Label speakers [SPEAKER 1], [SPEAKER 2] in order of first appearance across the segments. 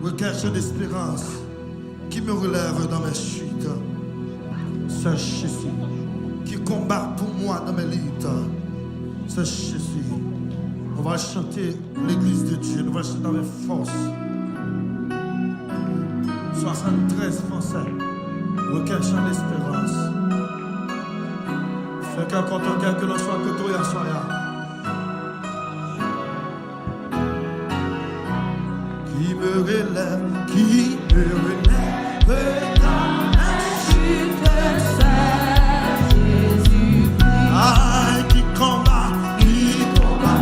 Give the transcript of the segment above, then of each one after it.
[SPEAKER 1] recherche d'espérance qui me relève dans mes chutes. C'est Jésus qui combat pour moi dans mes luttes. C'est Jésus. On va chanter l'église de Dieu. Nous allons chanter avec force. 73 Français. Recherchant l'espérance. Fait qu'un quand on que l'on soit que toi et soya. Qui me relève, qui me relève dans la chute, c'est Jésus-Christ. Ah, qui combat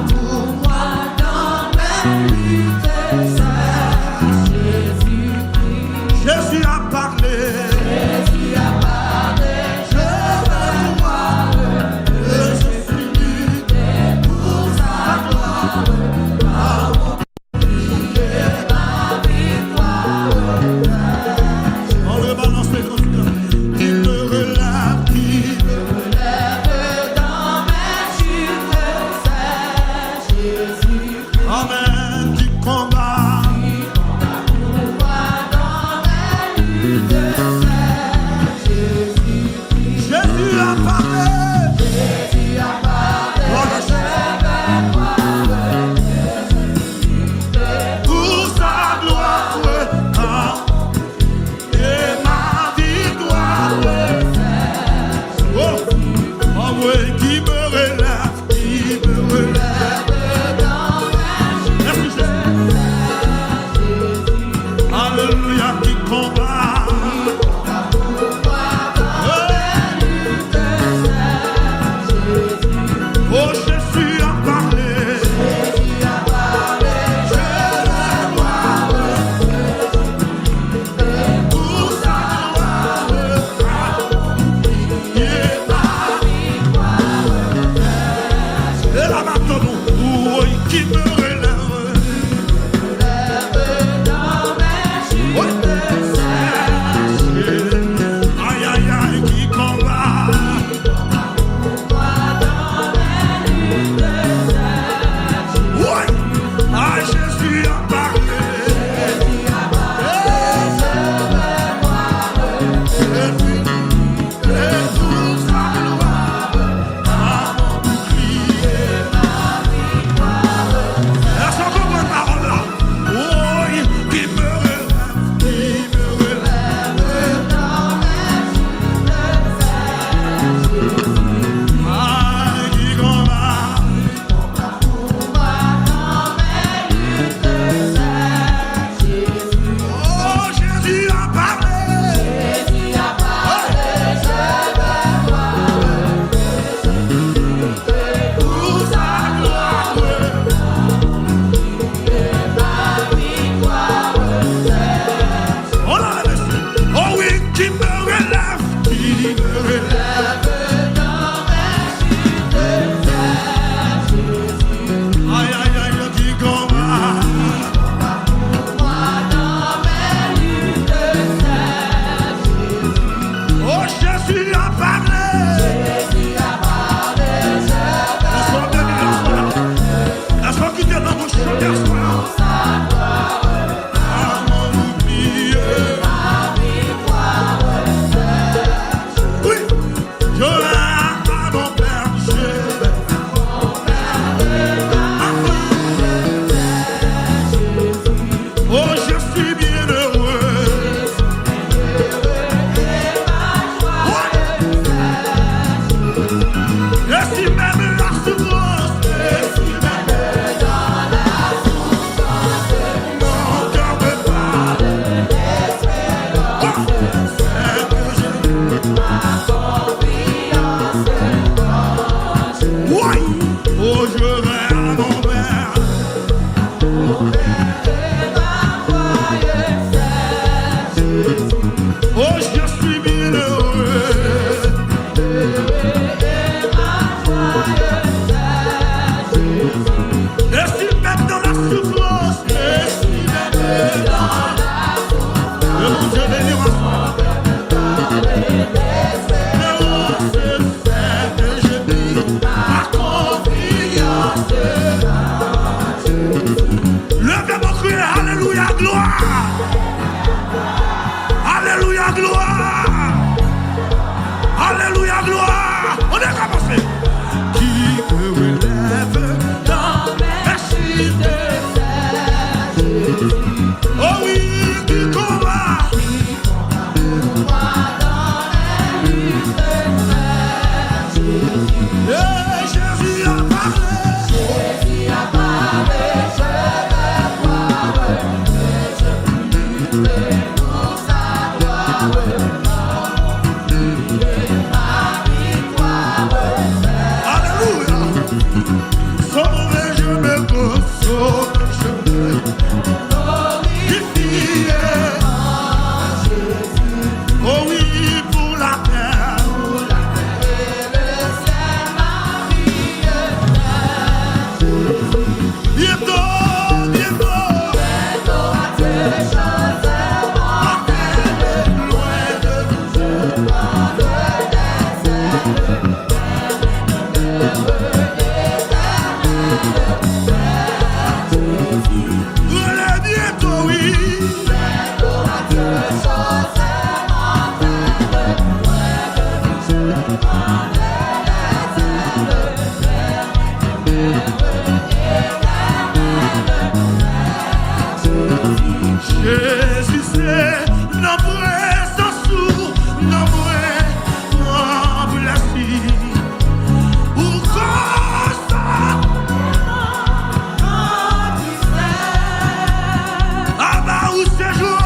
[SPEAKER 1] pour moi dans mes luttes, c'est Jésus-Christ. Jésus a parlé. Jésus a parlé. Je veux voir que je suis lutté pour sa gloire. On le balance les consignes. Qui me relève, qui me relève dans mes chutes, c'est Jésus-Christ. Amen, qui combat pour moi dans mes luttes, c'est Jésus-Christ. Jésus a parlé. Jésus a parlé. Je vais voir pour sa gloire. Et ma victoire. Oh, oh oui, qui me relève, qui me relève dans mes chutes. Merci Jésus. Alléluia, qui combat. Oh, Jésus a parlé. Jésus a parlé. Je vais voir pour sa gloire. Et ma victoire. Et là maintenant, oui, qui me relève. Dans mes chutes, aïe, aïe, aïe, qui combat. Oui, ah, Jésus a parlé. Jésus a parlé. Et pour sa gloire, à mon bouclier, ma victoire. Est-ce qu'on comprend la parole là? Oui, qui me relève dans mes chutes, ah, qui combat. Oh, Jésus a parlé. Jésus a parlé. Je vais voir pour sa gloire. Ma victoire. Oh là là, oh oui, qui me relève, qui me relève dans mes chutes. Aïe, aïe, aïe, qui combat. Oh, Jésus a parlé. Jésus a parlé. Est-ce qu'on peut dire? Est-ce qu'on quitte dans vos chaudières? À mon oublié. Oui, je vais à mon Père. Je vais à mon Père. Oh, je suis bien heureux. Et si même la souffrance, mon cœur me parle. C'est que je oui, oh, je vais à mon Père. Alléluia, gloire. Alléluia, gloire. On est commencé. Qui me relève dans mes chutes. Oh oui, qui combat. Et Jésus a parlé. Jésus a parlé, je vais voir. Et je prierai pour sa gloire. Jésus c'est notre sans sous, notre remplacé. Ou comme ça, ah bah où c'est jour,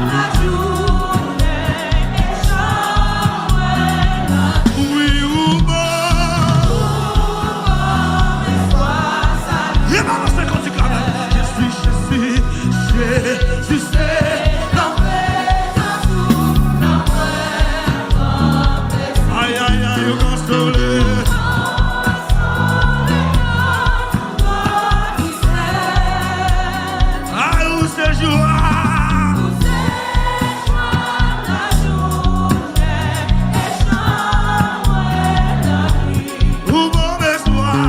[SPEAKER 1] la journée et jour. Oui ou bon, et bah c'est quand tu clames. Jésus c'est aïe aïe aïe, consolé. Aïe où c'est joie, où bon espoir.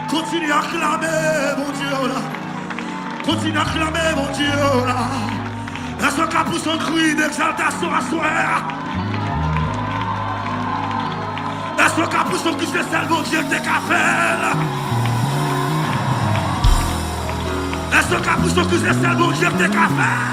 [SPEAKER 1] Continue à clamer, mon Dieu, là. Continue à clamer, mon Dieu, là. Est-ce qu'à pour son cri d'exaltation à soi? Est-ce qu'à pour son cri de celle, mon Dieu, t'es qu'à faire? Est-ce qu'à pour son cri de celle, mon Dieu, t'es qu'à faire?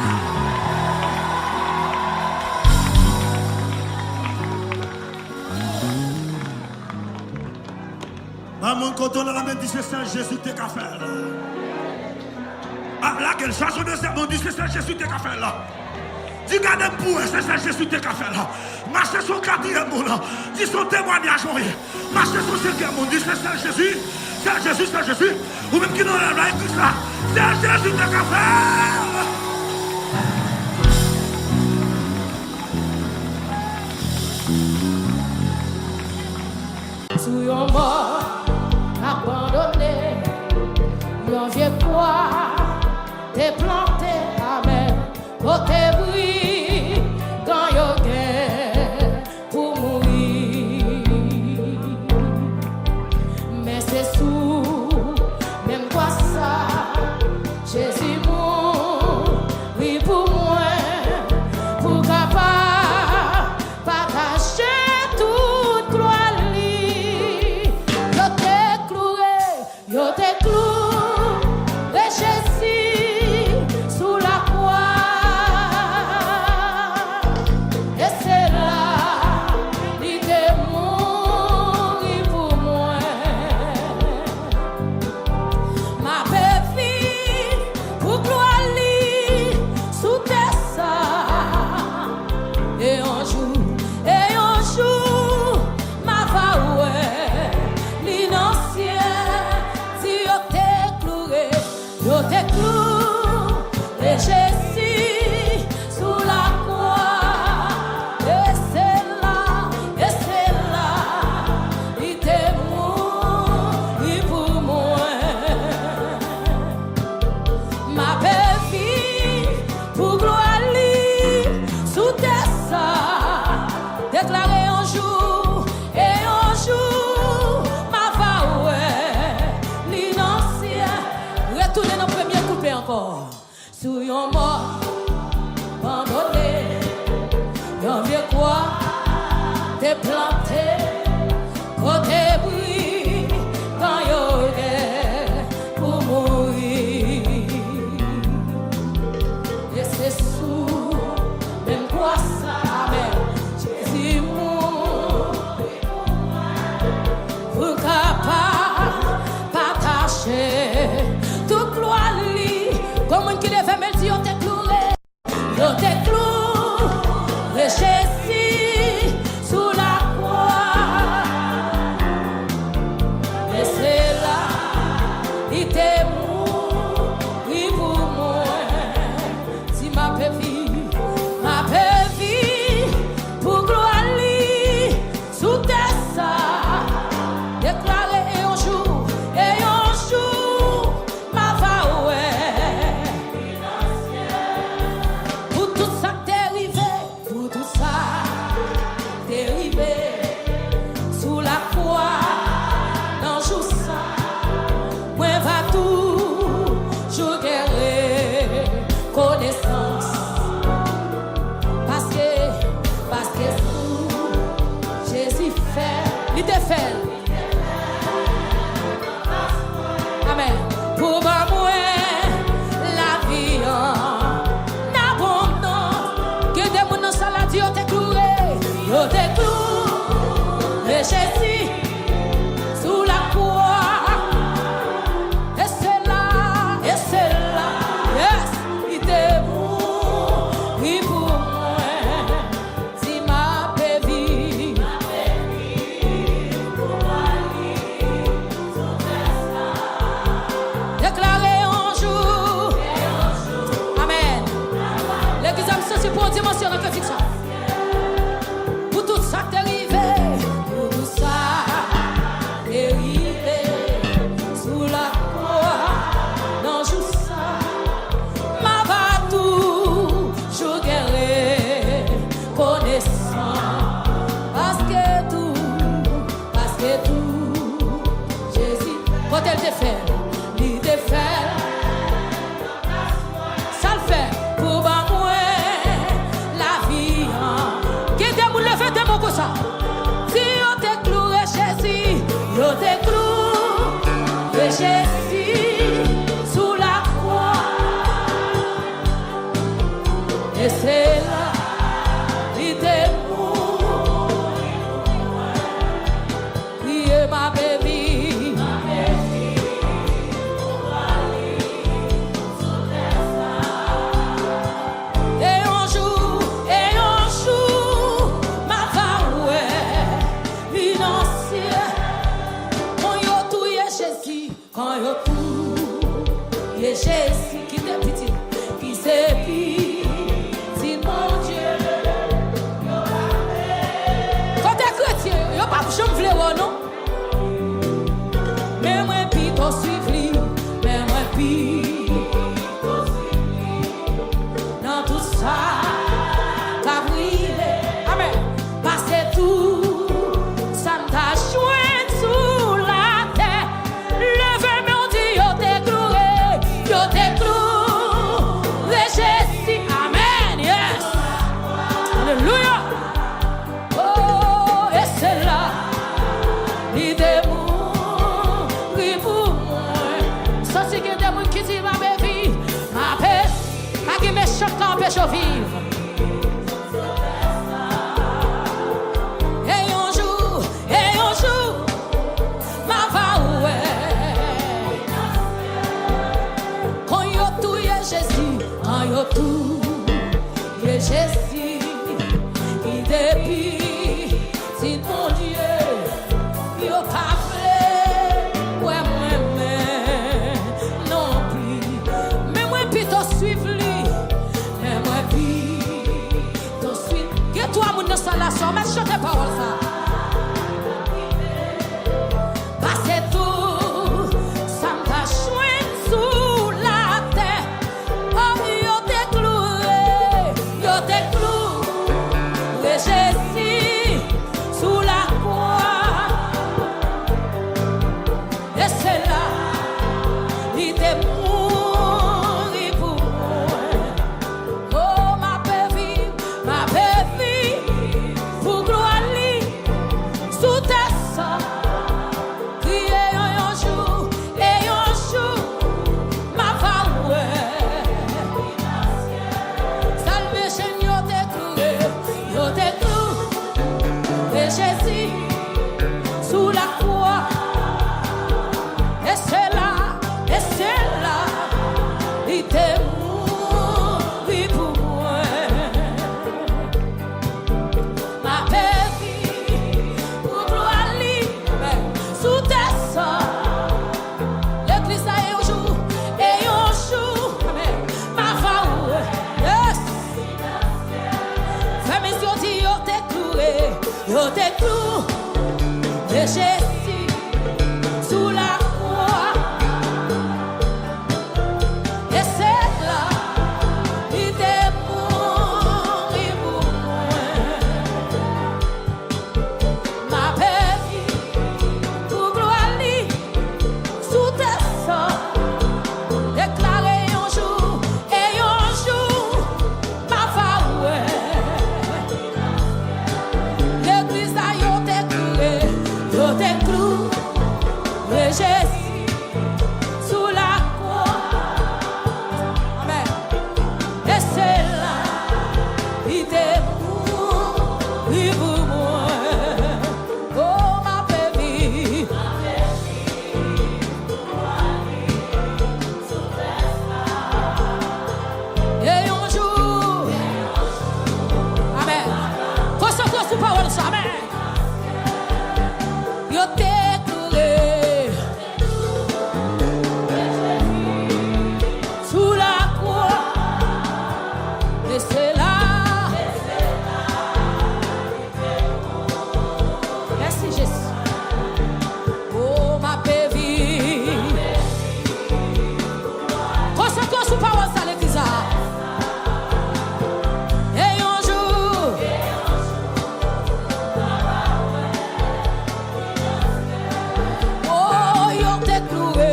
[SPEAKER 1] Maman, quand on a la main, dit c'est ça, Jésus t'es qu'à faire. Ah, là, quelle chanson de sermon, dit c'est ça, Jésus t'es qu'à faire là. Dis, gardez pour c'est ça, Jésus t'es qu'à faire là. Marchez son quatrième monde là. Dis son témoignage, oui. Marchez son cinquième monde, dit c'est ça, Jésus. C'est Jésus, c'est Jésus. Ou même qui n'en a pas écrit ça. C'est Jésus t'es qu'à faire.
[SPEAKER 2] Sous yon mort abandonné, yon vieux poids t'es planté, amen, côté bruit, quand yo guerre pour mourir. Mais c'est sous, même quoi ça, Jésus mourit pour moi, pour capable partager toute gloire. Yo t'es cloué, Jésus sous la croix, et c'est là il t'est mort pour moi. Ma belle pour gloire sous tes seins, et un jour, ma voix l'innocent. Yo t'es cloué, Jésus sous la croix, et c'est là, il t'est mort pour moi. Ma belle vie, pour gloire, sous tes seins, déclaré un jour, et un jour, ma voix, l'innocent. Retournez nos premiers couplets encore. Sous yon mort, abandonné, yon vieux quoi, t'es planté, côté bruit, quand yon guerre pour mourir. Et c'est sous, même quoi ça, amen, Jésus mourit pour capable partager. Comment qu'il est fait, mais si on t'écloué, Jésus sous la croix, et c'est là, il t'est mort pour moi. Si ma vie, pour gloire, sous tes seins, déclaré un jour, ma voix. Sous la croix, dans jour ça, moi va toujours guérir connaissance. Parce que sous Jésus fait, il te fait. Amen. Pour moi, la vie en abondance. Que des gens dans la Dieu t'es cloué, Jésus sous la croix, et c'est là, yes, il t'est mort pour moi. Si ma vie, déclaré un jour, amen. L'église a ceci pour une dimension de réflexion. Pour tout ça t'es arrivé. Sous la croix, dans jour ça, ma va toujours guérir connaissant. Parce que tout, Jésus, quand elle te fait, il te fait, ça le fait pour moi la vie. Qui est le fait de mon ça? Si on te cloué Jésus, yo te cloué Jésus sous la croix, et c'est là, il t'est mort. Priez ma baby, et un jour, ma voix, l'innocent. Quand yo tout, y'a Jésus qui t'est petit, qui s'est petit, mon Dieu. Quand t'es chrétien, y'a pas de chambre vle non. Mais moi pis t'en suivi, mais moi pis. Satan qui empêche de vivre. Et un jour, ma va ouais. Quand yo tout Jésus, quand yo tout Jésus, il depuis si mon Dieu, yo pas fait ouais moi-même non plus. Mais moi plutôt suivre lui, mais moi plutôt suivre. Que toi mon installation, mais chante parole ça. Parce tout, ça m'a choué sous la terre. Oh, yo te cloué, Jésus sous la croix. Et c'est là, il était mort pour moi. Oh, ma bébé, pour gloire lui, sous tes sangs. Crier un jour, et un jour, ma va ouais. Salvation, yo te cloué, et Jésus sous la croix. Et c'est là, il était mort pour moi. Ma bébé, pour gloire lui, sous tes sangs. L'église a un jour, ma va yes. Fais mes yeux dit, yo te cloué, et Jésus sous la croix. Et c'est là, il était mort pour moi. Ma bébé, pour gloire lui, sous tes sangs. Déclaré un jour, ma va ouais. L'église a yo te cloué, Jésus sous la croix. Amen. Et c'est là, il était mort pour moi. Oh ma bébé, et un jour, amen. Concentre sur parole ça, amen. Yo te cloué sous la croix. Et c'est là, merci Jésus. Oh ma bébé, concentre sur parole ça l'église. Et un jour, oh yo te cloué,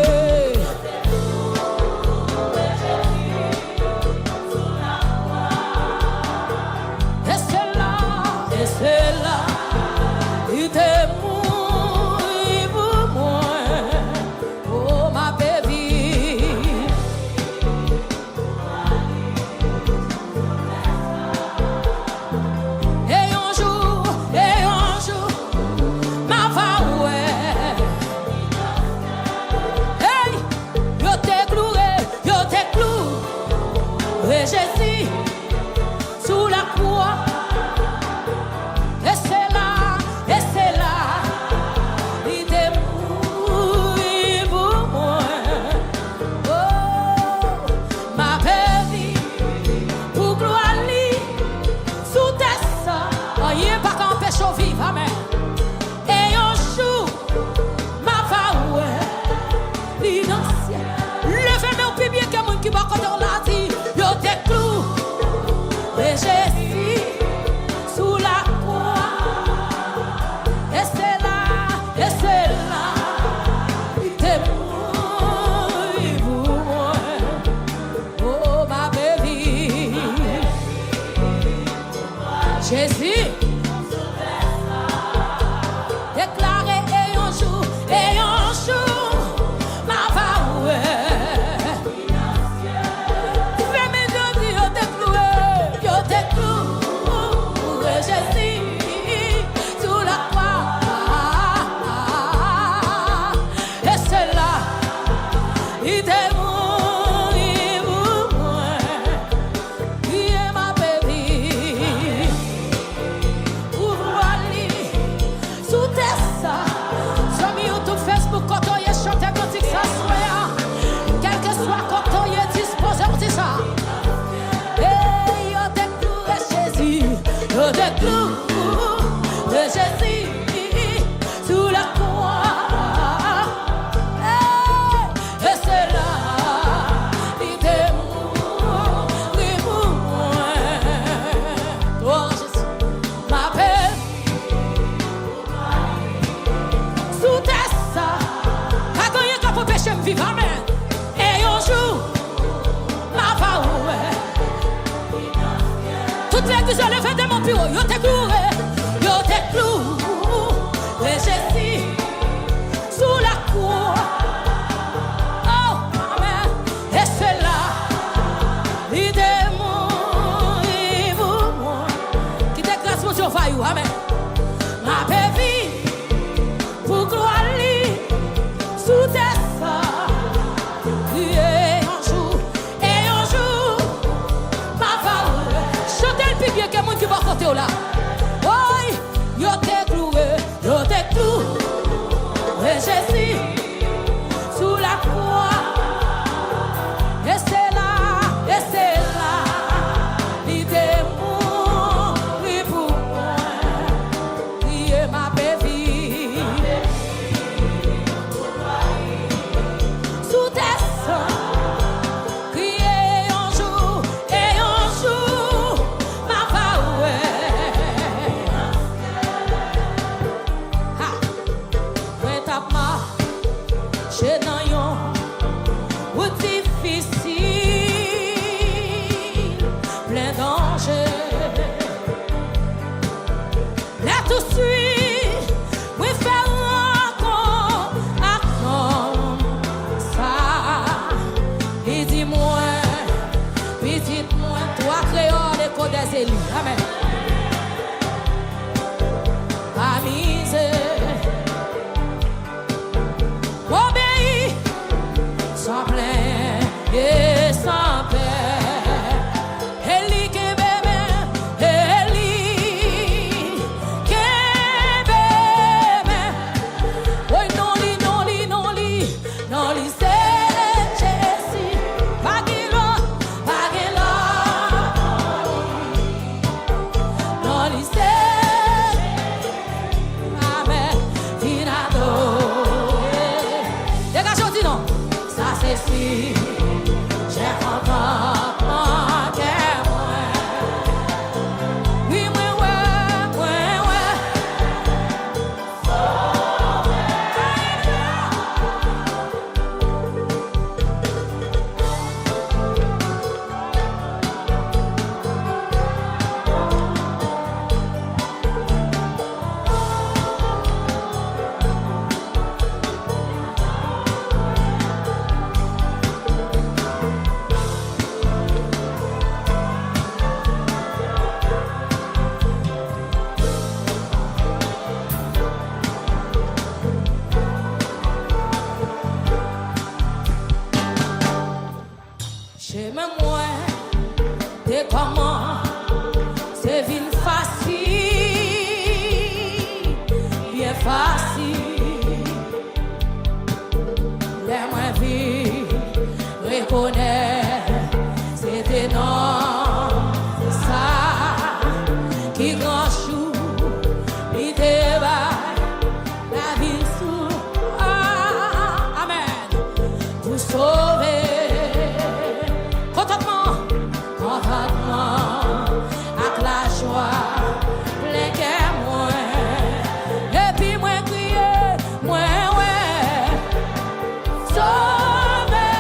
[SPEAKER 2] et c'est là, il était mort pour moi. Oh ma bébé, et un jour, ma va ouais. Hey, yo te cloué, Jésus sous la croix. Et c'est là, il était mort pour moi. Oh, ma bébé, pour gloire lui, sous tes sangs. Oh, il n'est pas qu'empêche de vivre, amen. Et un jour, ma va ouais, l'innocent. Levez-moi au plus bien que mon qui va quand on l'a dit. Yo te cloué. vive, amen. Et un jour, ma va ouais. Toute l'église levée de mon bureau, yo te cloué, et Jésus sous la cour. Oh, amen. Et c'est là, l'idée qui te grâce mon Dieu, vaillou, amen. Ma bébé, pour gloire, sous tes seins, et un jour, ma femme, chantez le plus bien que mon qui va côté là. Oh, yo te cloué, et Jésus, sous la croix, et c'est là, l'idée pour moi, qui est ma bébé. Sous tes seins, crier un jour, ma va j'ai dans yon ou difficile, plein danger. Là tout de suite, oui faire rencontre avec ça. Et dis-moi, petite-moi, toi créole et côté des élus. Amen. Amise. Sans plein et sans paix, Eli que bébé, Eli que bébé. Oui, non li, c'est Jésus. Bagilo, non li c'est, amen, finado. Dégagez, dis non. Ça c'est si j'ai content que moi. Oui, moi, ouais. Chez moi, t'es comment? C'est vite facile, bien facile. Les moins vite, reconnaître, c'était non, ça, qui grand chou, il débat, la vie sous, amen, pour sauver. Avec la joie, plein cœur, moi, et puis moi crier, moi, ouais, sauver,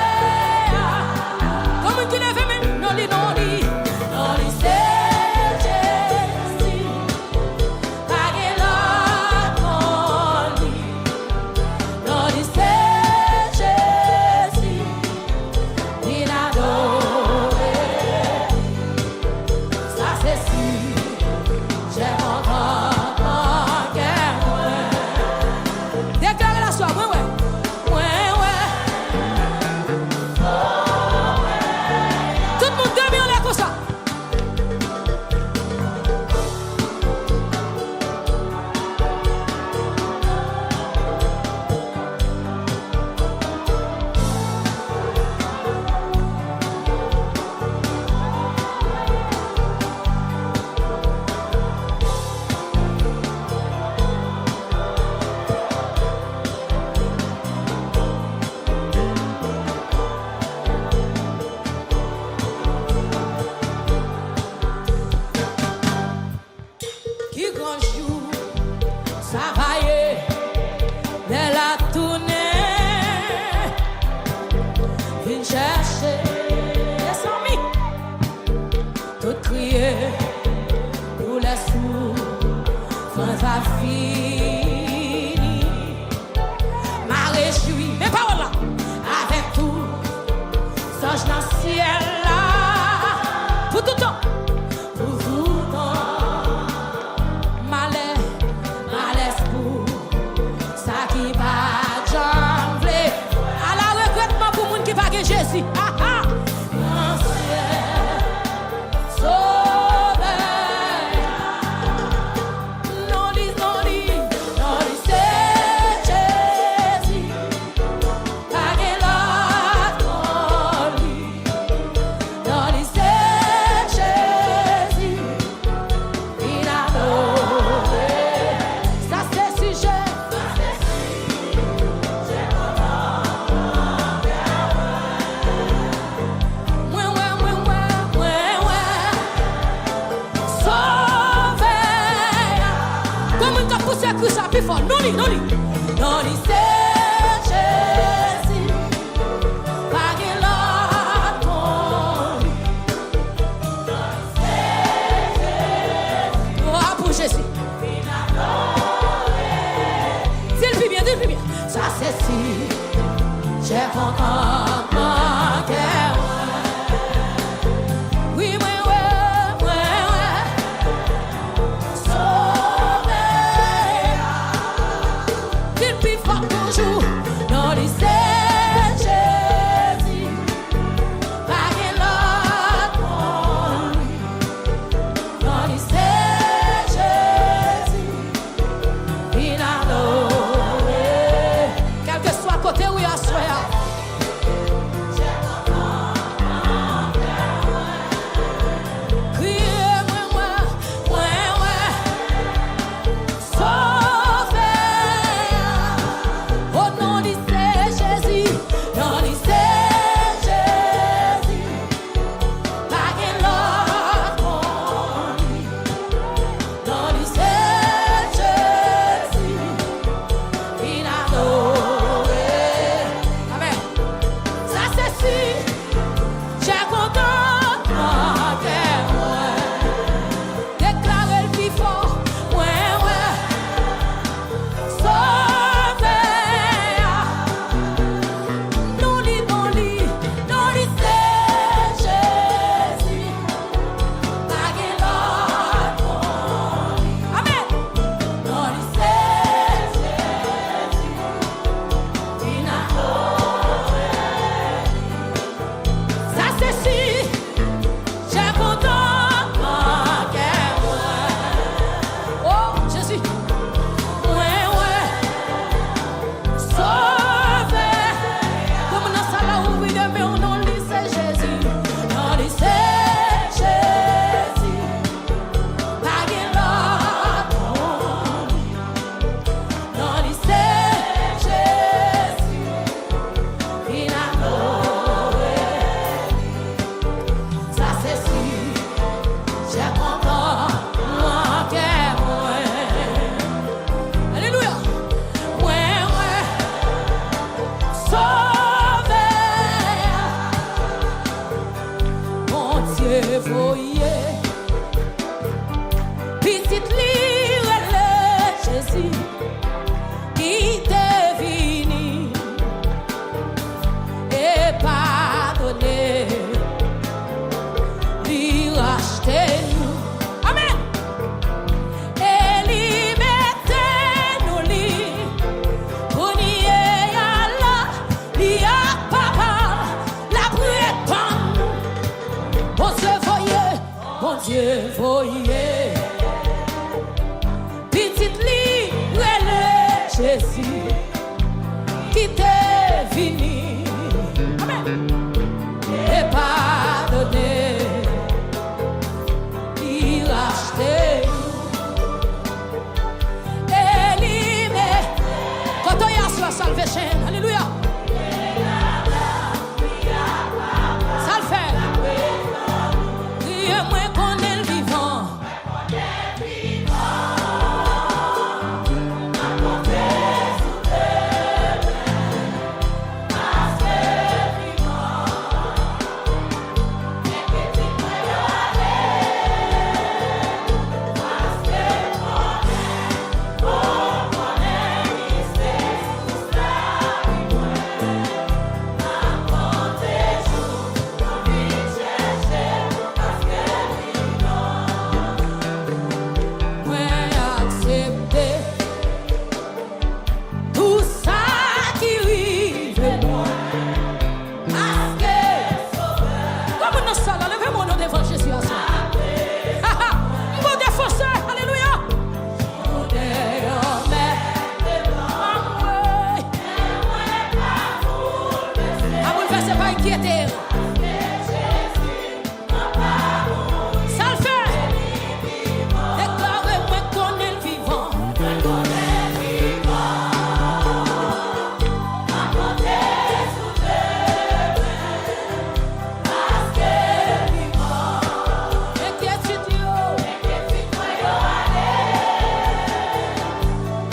[SPEAKER 2] li, non li. Non li c'est Jésus. Pas qu'il a ton. Oh, pour Jésus. Dis-le plus bien. Ça c'est si. J'ai content mon cœur. Oui, sauvé. Qu'il plus fort toujours. Non, il c'est Jésus. Pas qu'il a ton. Non, il c'est Jésus. Il a adoré. Quel que soit côté où il a soya. Petite lire le Jésus qui t'est venu et pardonné, lui racheter nous. Amen. Et lui mettait nous lit pour nier à la li a papa la prétend. Bon Dieu voyez. Petite livre le Jésus qui t'est venu. Amen. Et pardonné, il racheté. Et il met. Quand on y a sur la salvation, alléluia. Ça le fait. Priez-moi qu'on est le vivant.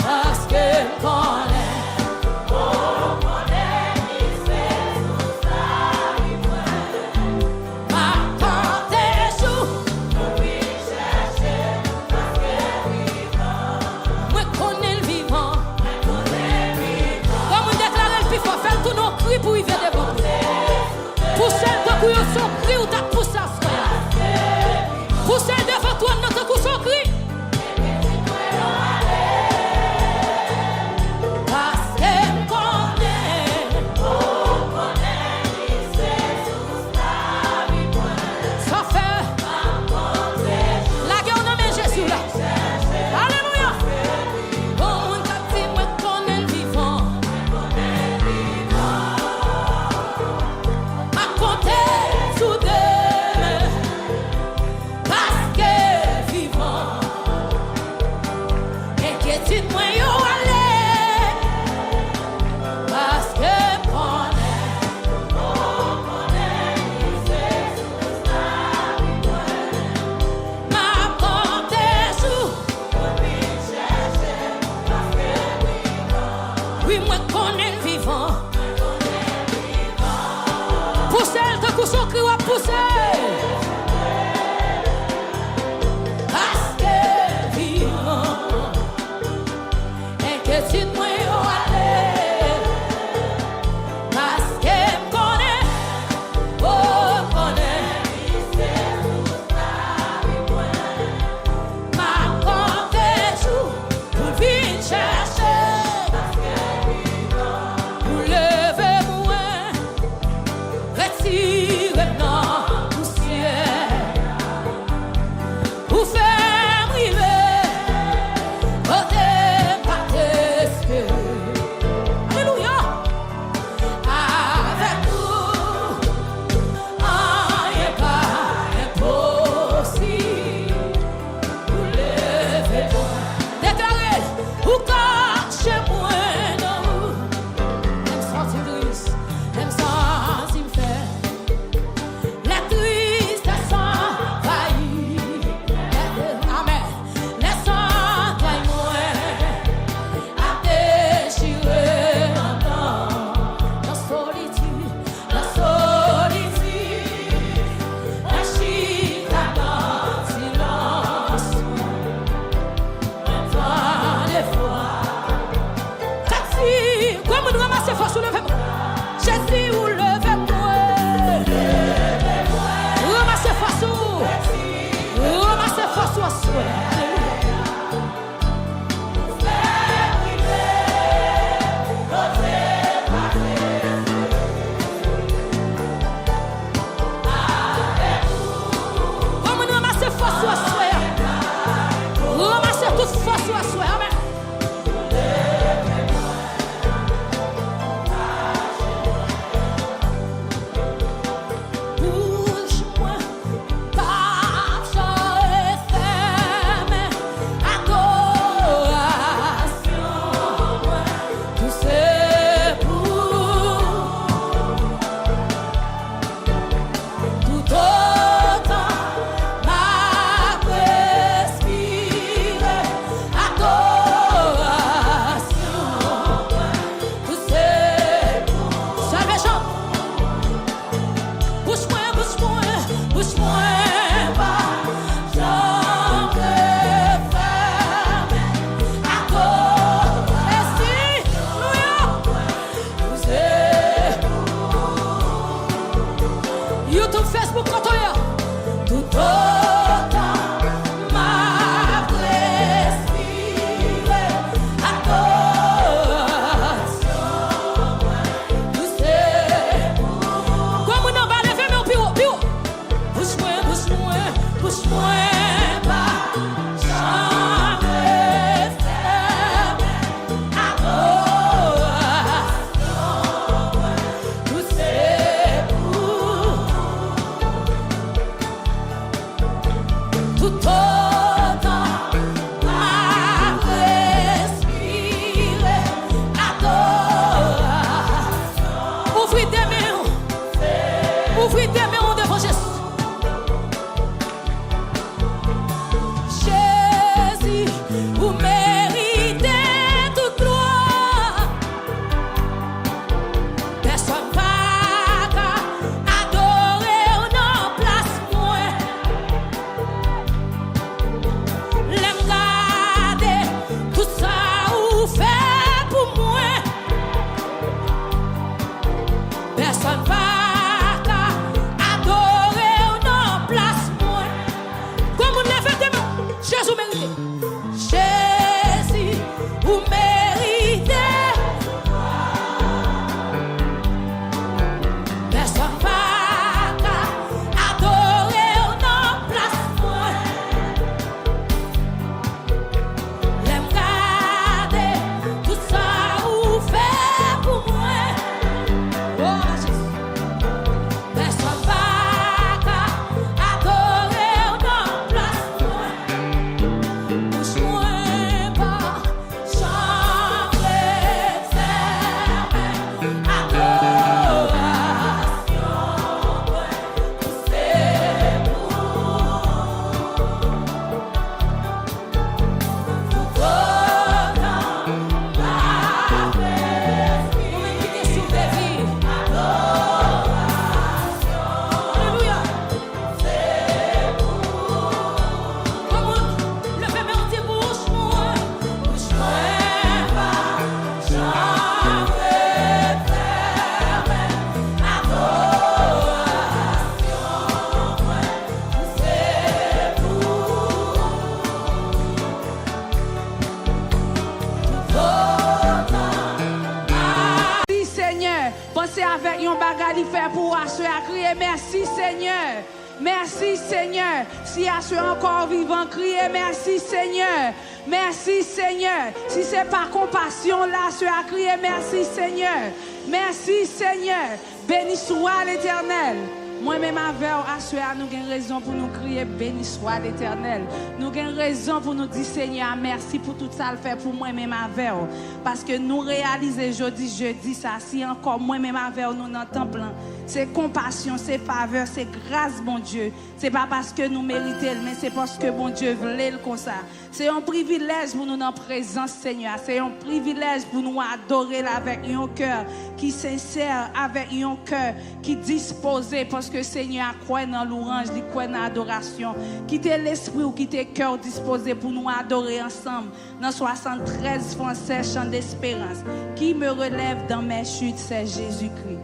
[SPEAKER 2] Parce que Poussez, le coup son cri va pousser. Parce que vivant, inquiétude moi aller. Parce que connaît, oh connaît, ma compte jour pour venir chercher. Pour lever moi, retirer non poussière, pour faire river, côté pas t'espérer. Alléluia. Avec nous, rien n'est pas impossible. Pour lever moi, déclarer, ou cacher moi dans vous. Même sans triste, même sans me faire. La tristesse s'envahit. Amen. Laissant taille moi à déchirer dans solitude, la chita dans silence. Maintenant des fois, taxi, comme nous ramasser force, levez-moi. Jésus, vous levez-moi. Ramassez force, ramassez force, Alléluia. Comme nous ramassez force, ramassez toute force, amen. Bouge-moi, pape, et ferme, adoration, tout c'est pour tout autant ma respire, adoration, tout c'est pour salvation. Bouge-moi, pas, j'en peux ferme, YouTube, Facebook, Kotoya, tout autant ma respire, adoration, tout c'est comme on va lever mon pio. Bouge-moi, pas, j'en peux ferme, adoration, tout c'est pour tout autant ma respire, adoration. Ouvrez tes mains devant Jésus. Jésus, vous méritez toute gloire. Personne pas adorer ou non place moi. L'aime garder tout ça ou fait pour moi. Personne pas adorer ou non place moi. Comme on l'a fait demain, Jésus mérite. Jésus, vous méritez. Personne pas adorer ou non place moi. L'aime garder tout ça ou fait pour moi. Oh Jésus. avec un bagage fait pour assurer à crier merci Seigneur. Merci Seigneur. Si assurer encore vivant, crier merci Seigneur. Merci Seigneur. Si c'est par compassion là, assurer à crier merci Seigneur. Merci Seigneur. Béni soit l'Éternel. Moi-même avec assuré, nous avons raison pour nous crier béni soit l'Éternel. Nous avons raison pour nous dire Seigneur merci pour tout ça le fait pour moi-même avec. Parce que nous réalisons jeudi ça. Si encore moi-même avec nous dans le temple, c'est compassion, c'est faveur, c'est grâce bon Dieu. C'est pas parce que nous méritons, mais c'est parce que bon Dieu voulait le comme ça. C'est un privilège pour nous dans la présence Seigneur. C'est un privilège pour nous adorer avec un cœur qui sincère, avec un cœur qui disposé parce que Seigneur croit dans l'orange, il croit dans l'adoration. Quittez l'esprit ou quittez le cœur disposé pour nous adorer ensemble. Dans 73 français, chant d'espérance. Qui me relève dans mes chutes, c'est Jésus-Christ.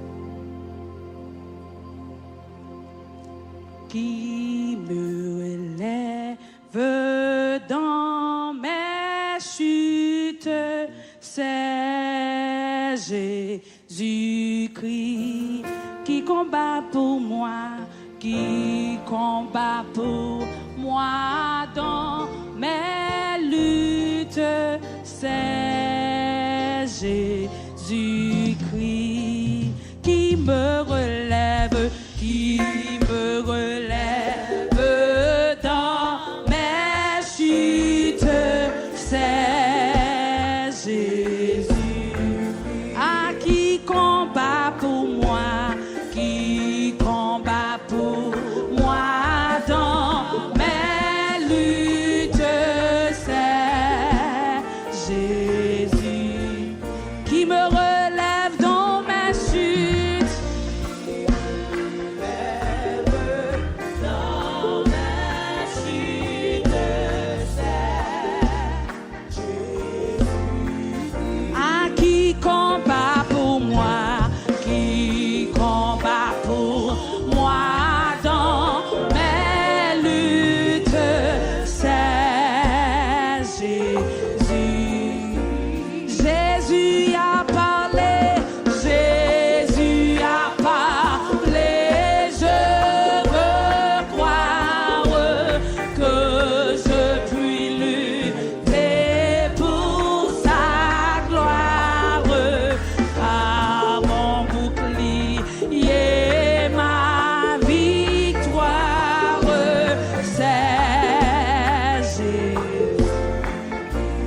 [SPEAKER 2] Qui me relève dans mes chutes, c'est Jésus-Christ. Qui combat pour moi, qui combat pour moi dans mes luttes, c'est Jésus-Christ. Qui me relève, qui me relève dans mes chutes, c'est Jésus. Ah, qui combat pour moi, qui combat pour moi dans mes luttes, c'est Jésus. Qui me relève dans mes chutes, combat pour moi, qui combat pour moi dans mes luttes, c'est Jésus. Jésus a parlé, Jésus a parlé, je veux croire que je puis lutter pour sa gloire. Car mon bouclier, ma victoire, c'est Jésus.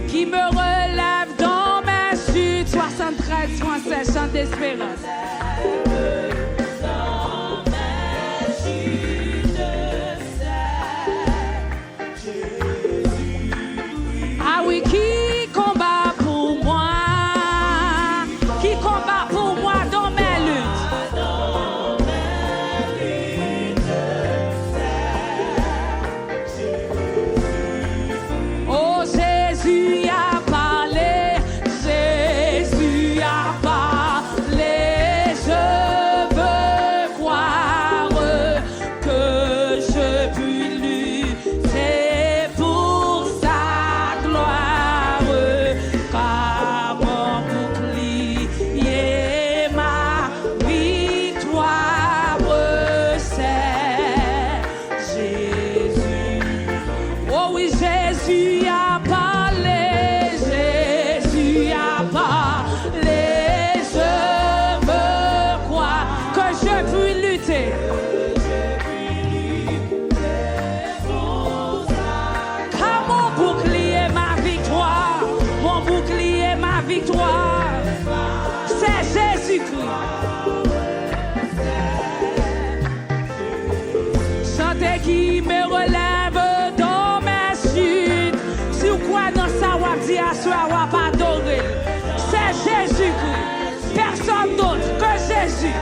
[SPEAKER 2] Qui me relève dans mes chutes, 73 français, chant d'espérance. Ah oui, qui combat pour moi, qui combat pour moi dans mes luttes. Oh, Jésus a parlé, Jésus a parlé, je veux croire que je puis lutter pour sa gloire. Car mon bouclier, ma victoire, c'est Jésus. Oh oui, Jésus a parlé, Jésus a parlé, je veux croire que je puis lutter. Car mon bouclier, ma victoire, mon bouclier, ma victoire, c'est Jésus-Christ. Chantez qui me relève dans mes chutes. Si vous croyez dans ça, vous dit à soi, vous pas adorer. C'est Jésus-Christ. Personne d'autre que Jésus.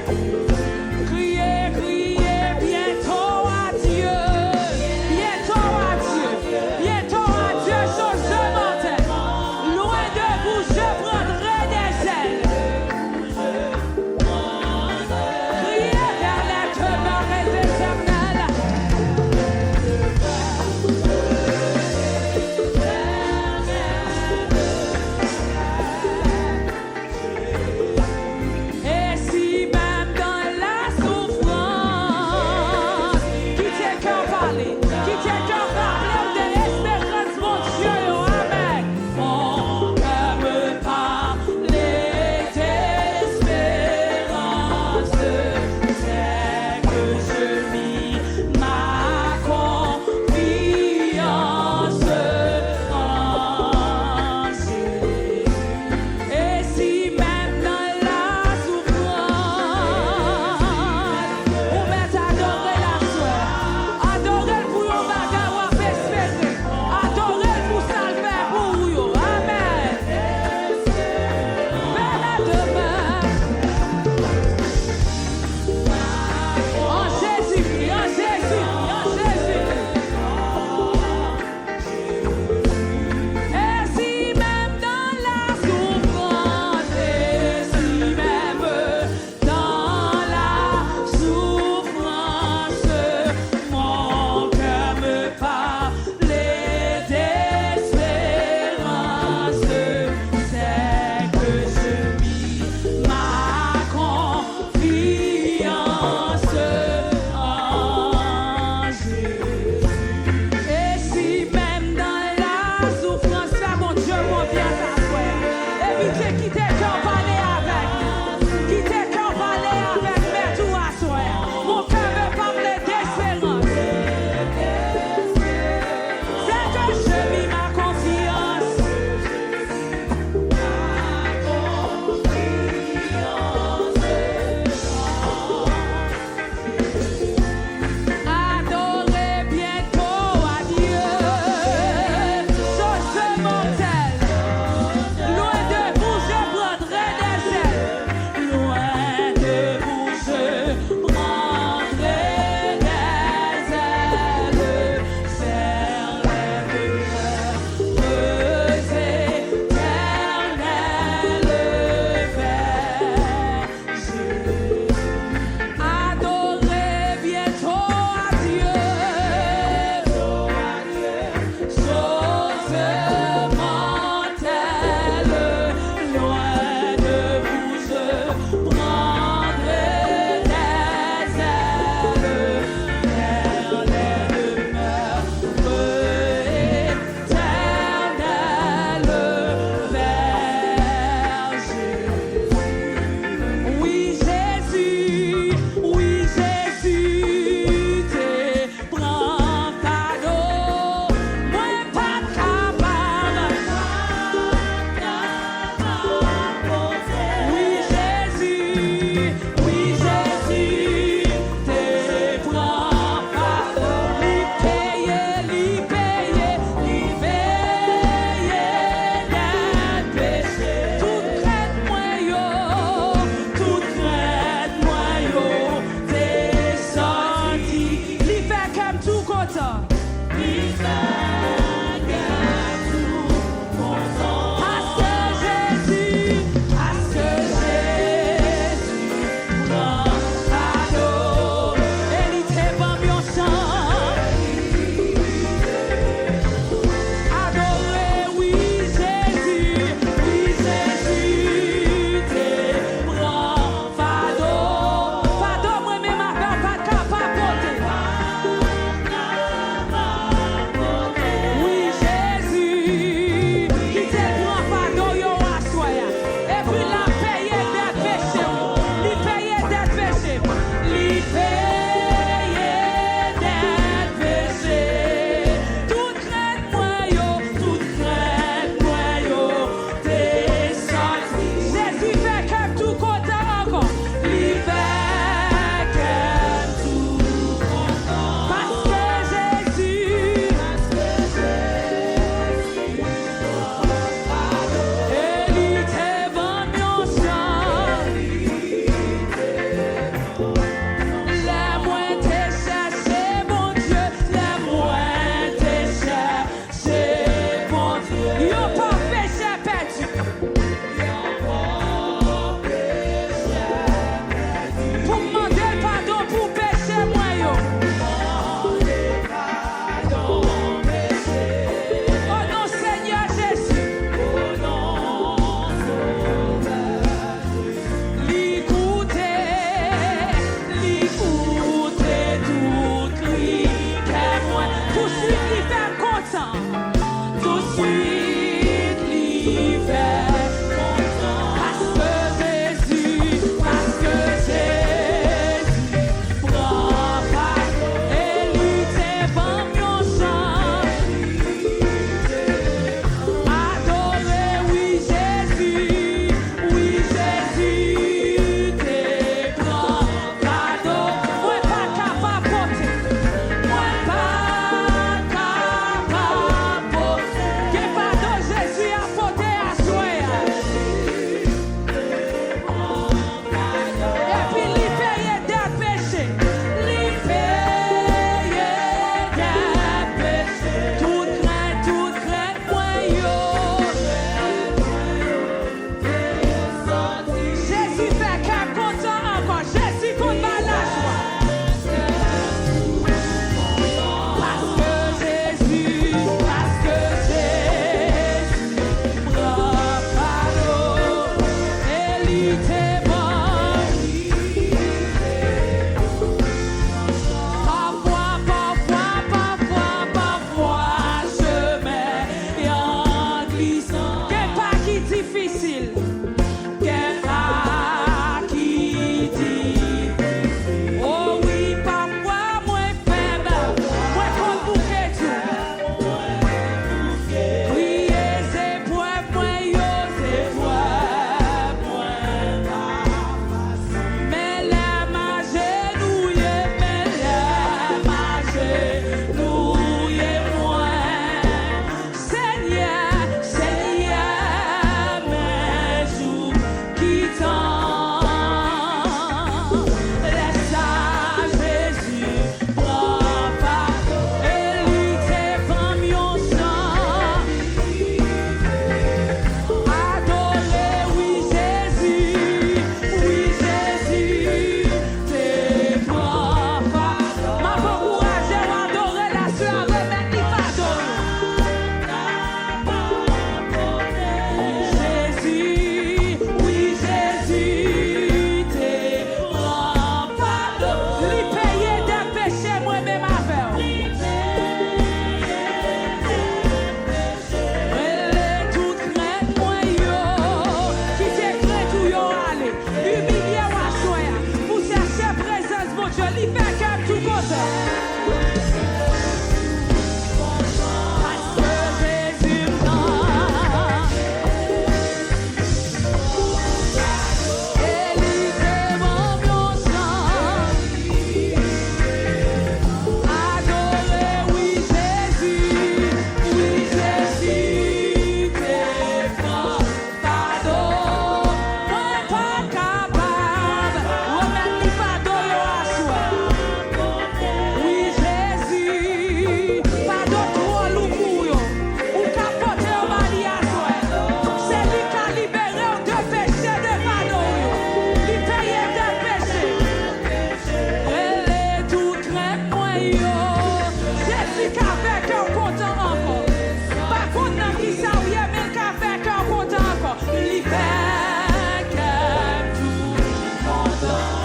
[SPEAKER 2] Criez, criez, bientôt à Dieu. Bientôt à Dieu. Bientôt à Dieu sur ce matin. Loin de vous, je prendrai des ailes. Criez vers la demeure éternelle. Et si même dans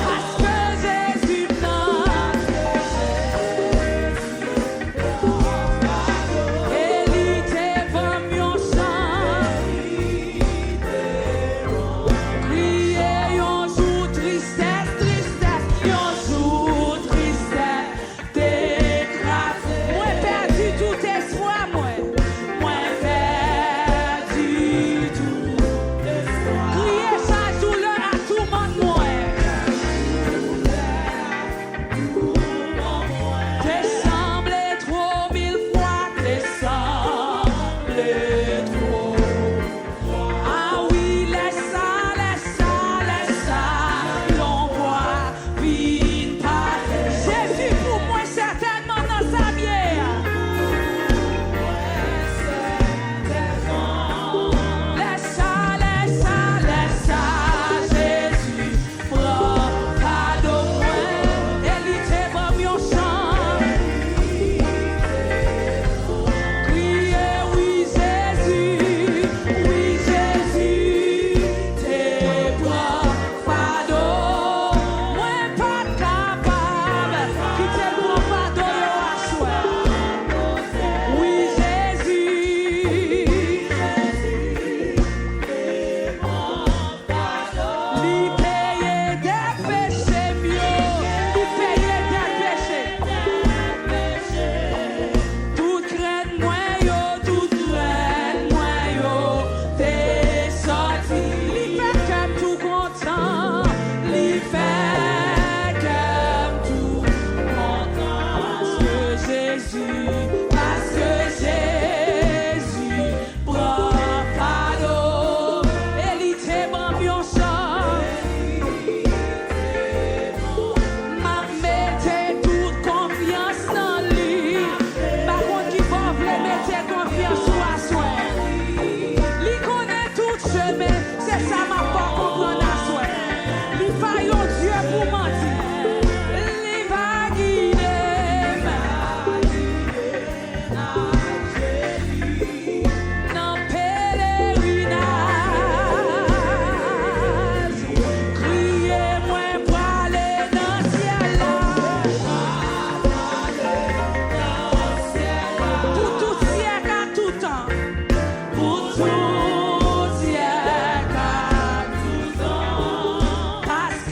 [SPEAKER 2] Parce que Jésus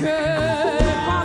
[SPEAKER 2] que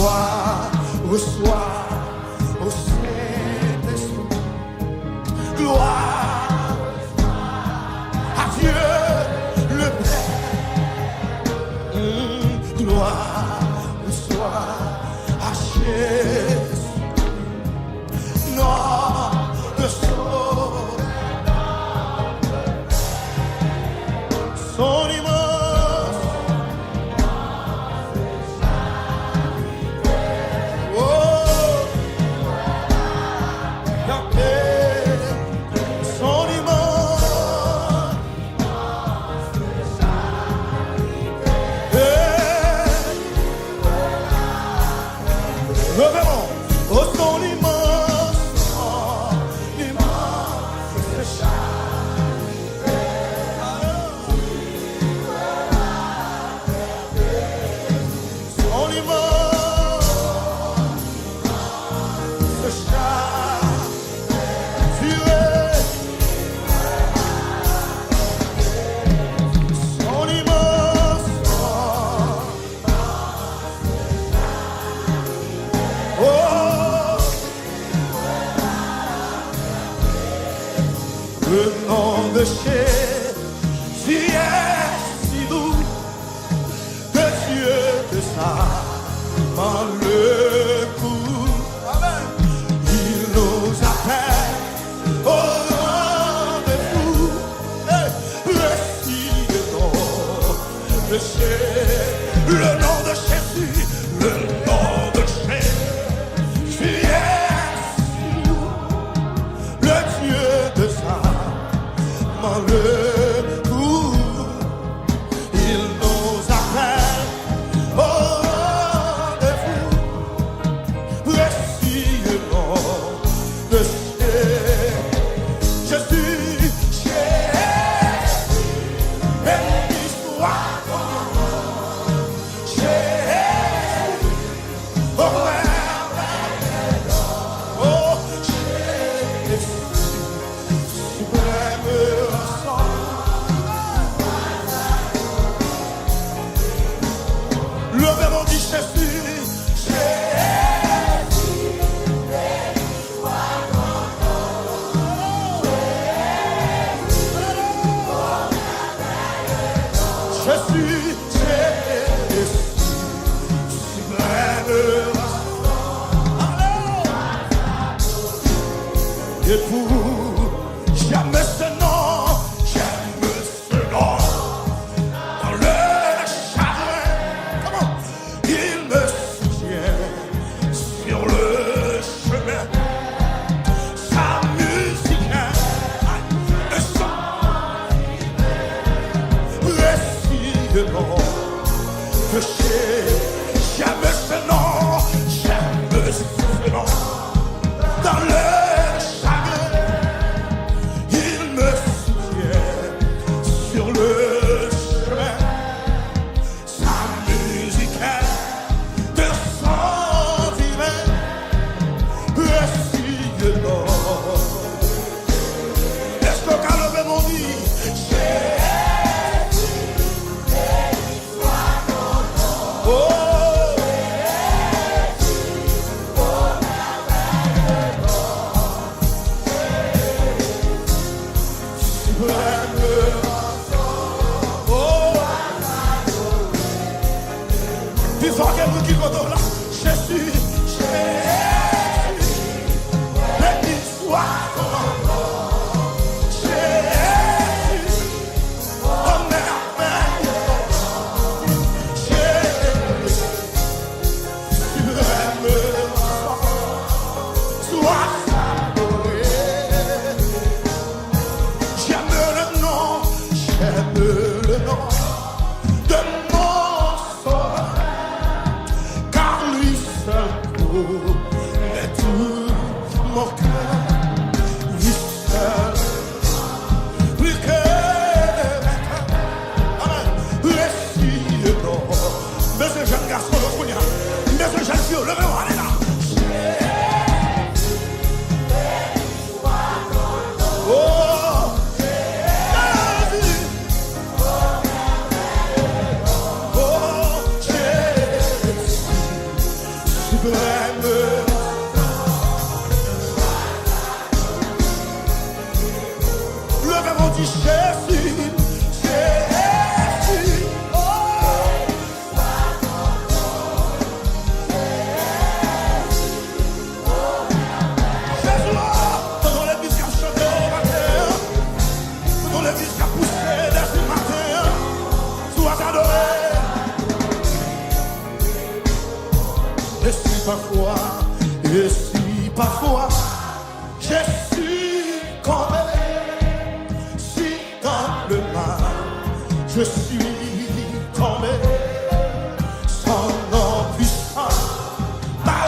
[SPEAKER 1] Gloire reçoit au Saint-Esprit. Gloire à Dieu le Père. Gloire reçoit à Jésus. Notre Sauveur. Son immense. Le nom de Jésus est si doux, que Dieu de sa main le coup. Amen. Il nous appelle au rendez-vous. Voici le nom de Jésus, le nom de Jésus, le nom de Jésus est si doux, le Dieu de sa le coup, il nous appelle au rendez-vous. Voici le nom de Jésus, Jésus, béni soit ton nom, Jésus, oh merveilleux, oh Jésus, suprême. Levez-moi, dit Jésus, Jésus, béni soit ton nom. Jésus, Jésus, suprême. Et pour jamais ce nom, j'aime ce nom. Dans le chagrin, il me soutient sur le chemin. Sa musique est sans récit de nom. Que j'aime ce nom, j'aime ce nom. Dans le oh parfois, et si parfois, je suis tombé, si dans le mal, je suis tombé, sans nom puissant, bah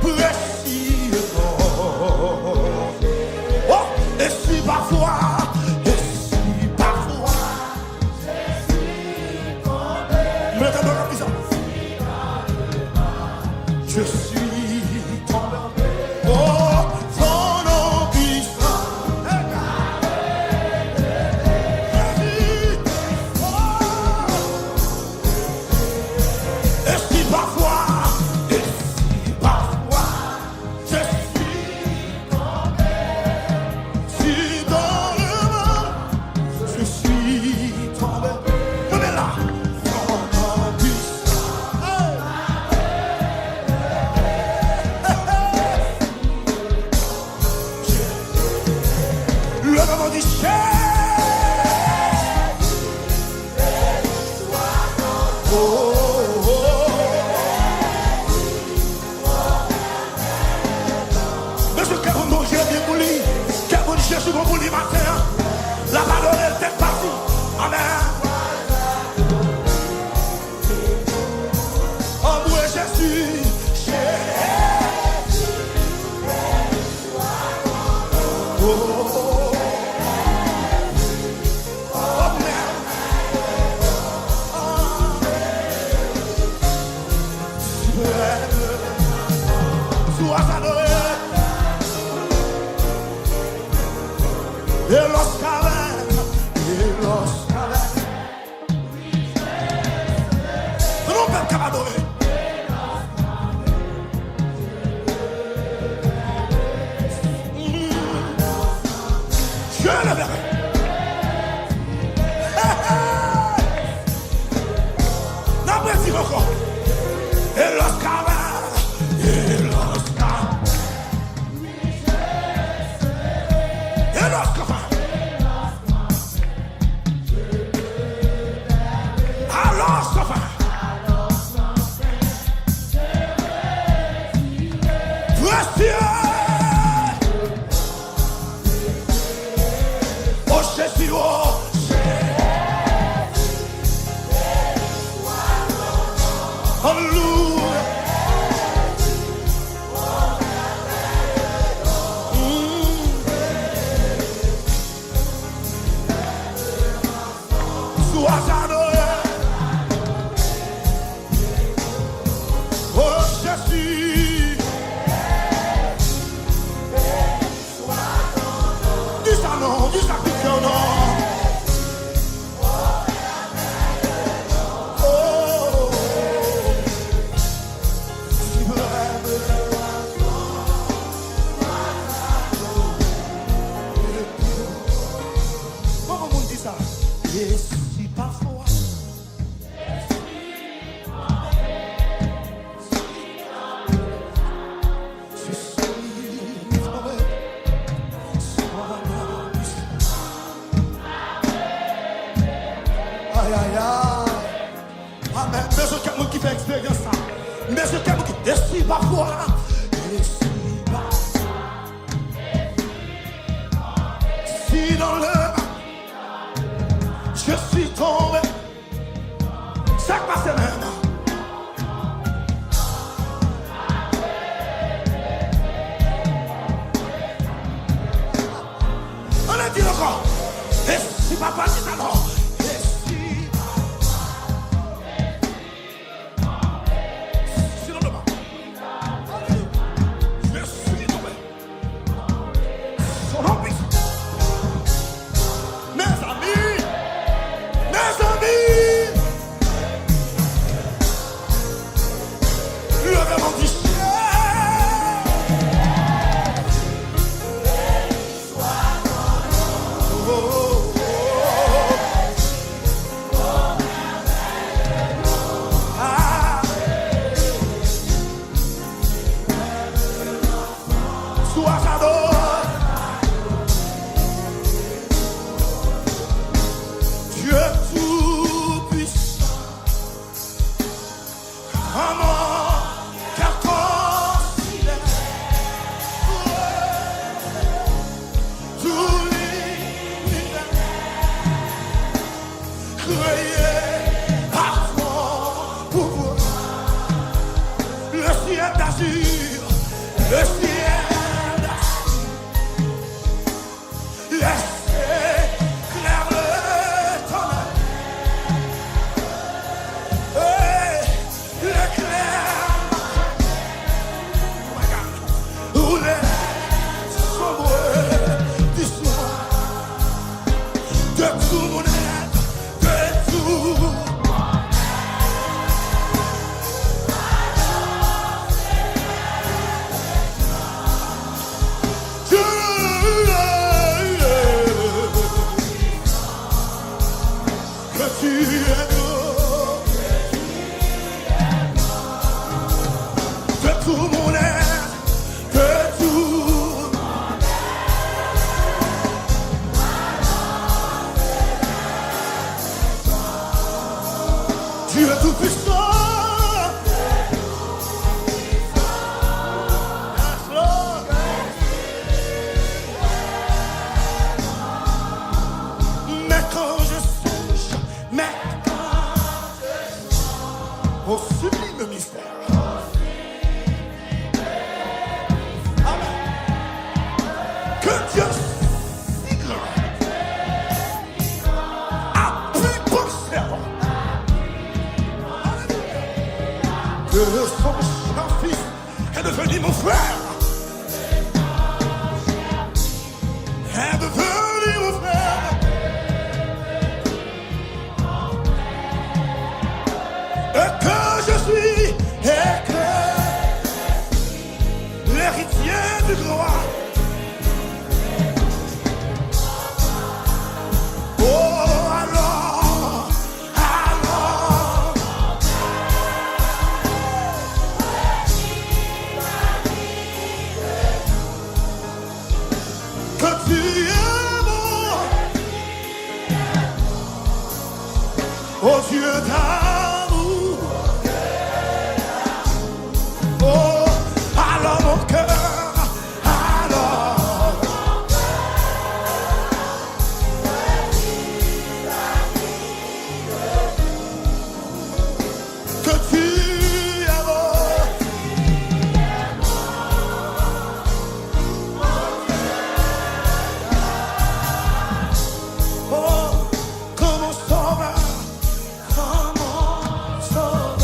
[SPEAKER 1] ouais, précis oh, et si parfois, je suis tombé, oh, ton nom puissant. Et si parfois, je suis tombé, si dans le mal, je suis tombé, on est là, ton nom puissant. Le moment du ciel. Oh, oh, oh. Mais ce que vous mangez bien pour lui, que vous cherchez pour lui matin, la parole est partie. Amen. Oh, moi je suis Jésus. Oh, oh, oh. Et los cabes, non per cavadore. Je le verrai. Non, mais si encore. Et los cabes, et los cabes, et los cabes. Oh Jésus, oh Alléluia. Sois adoré. Oh Jésus. Dis ça non, dis ça que non. Et si parfois, je suis tombé, aïe aïe aïe, amen. Mais je quelqu'un qui fait expérience ça, mais je quelqu'un qui décide parfois, et si parfois, si dans le je suis tombé, ça passe même. On a dit encore, et si papa dit ça non, et si non demain, je suis tombé, son nom puissant, mes amis. Criez à ton pouvoir. Le ciel d'azur, le ciel d'azur. Laissez clair le tonnerre. Et l'éclair où les sombres du soir. De tout mon être, de tout. Que tu es beau, de tout mon être, de tout. Tu es tout puissant. Mais quand je songe, au sublime mystère. Amen. Que Dieu si grand a pu penser que son cher fils est devenu mon frère. Est devenu mon frère. Et que je suis, et que l'héritier du gloire. Oh, alors, que tu es bon, oh Dieu d'amour. Oh, alors mon cœur, alors. Que tu es beau. Oh, comme mon sauveur, comme mon sauveur.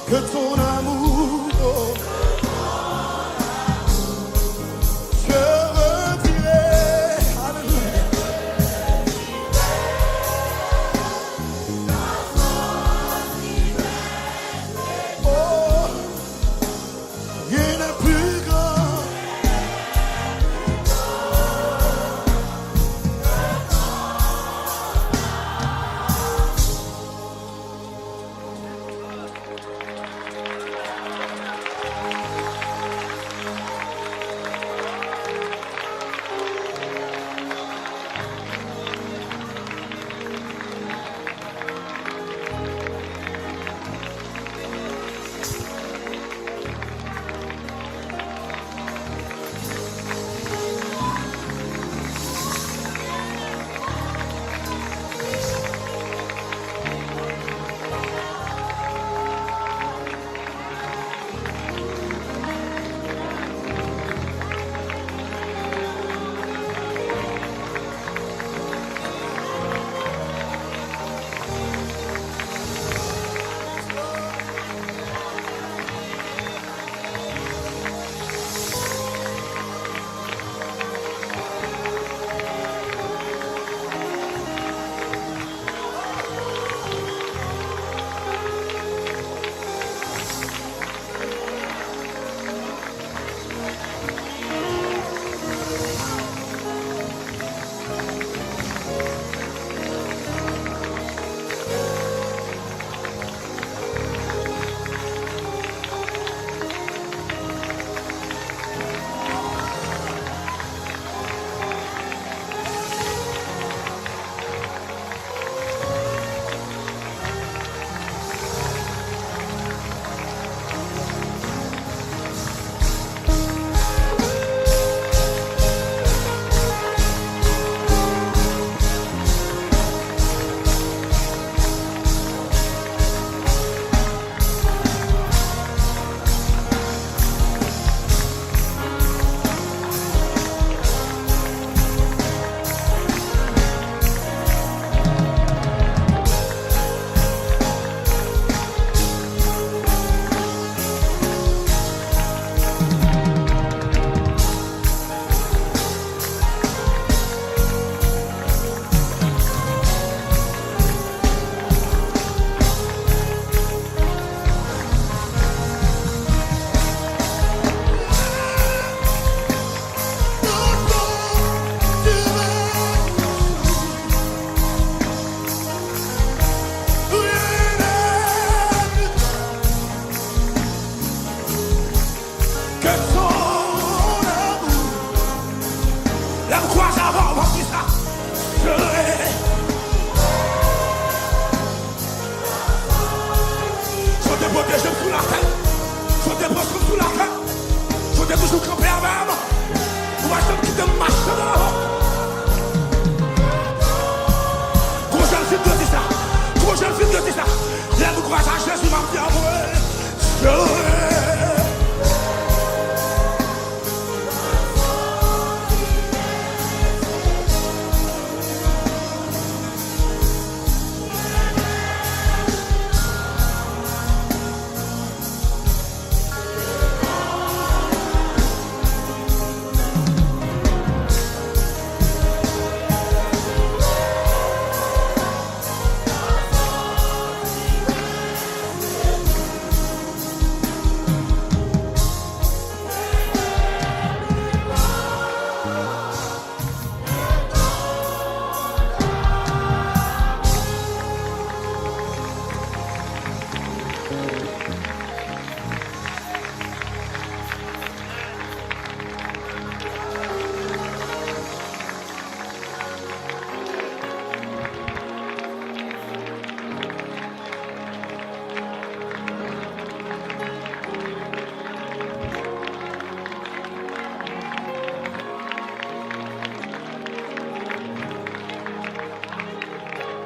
[SPEAKER 1] Que ton amour, je redirai, alléluia. Oh, il n'est plus grand.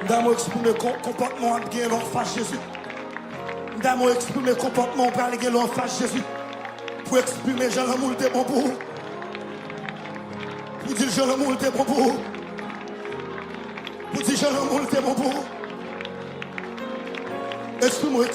[SPEAKER 1] D'amour exprimer comportement à bien en face Jésus. D'amour exprimer comportement pour aller en face Jésus. Pour exprimer Jean l'amour de bon pour. Pour dire Jean l'amour de bon pour. Pour dire Jean l'amour de bon pour. Exprime-moi.